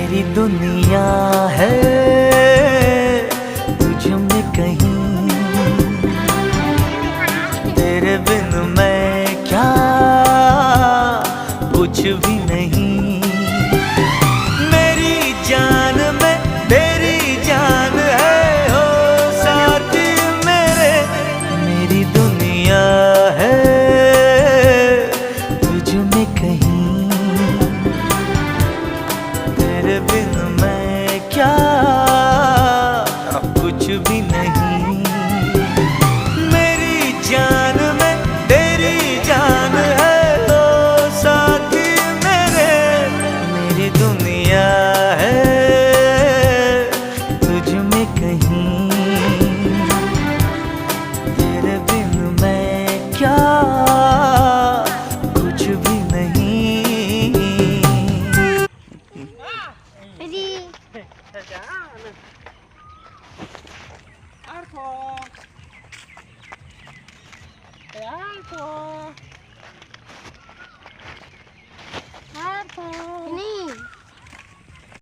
मेरी दुनिया है तुझ में कहीं, तेरे बिन मैं क्या कुछ भी नहीं। मेरी जान में तेरी जान है हो साथी मेरे, मेरी दुनिया है तुझ में कहीं, तेरे बिन मैं क्या कुछ भी नहीं। मेरी जान में तेरी जान है तो साथी मेरे, मेरी दुनिया है तुझ में कहीं, तेरे बिन मैं क्या कुछ भी नहीं। Arfo! Arfo!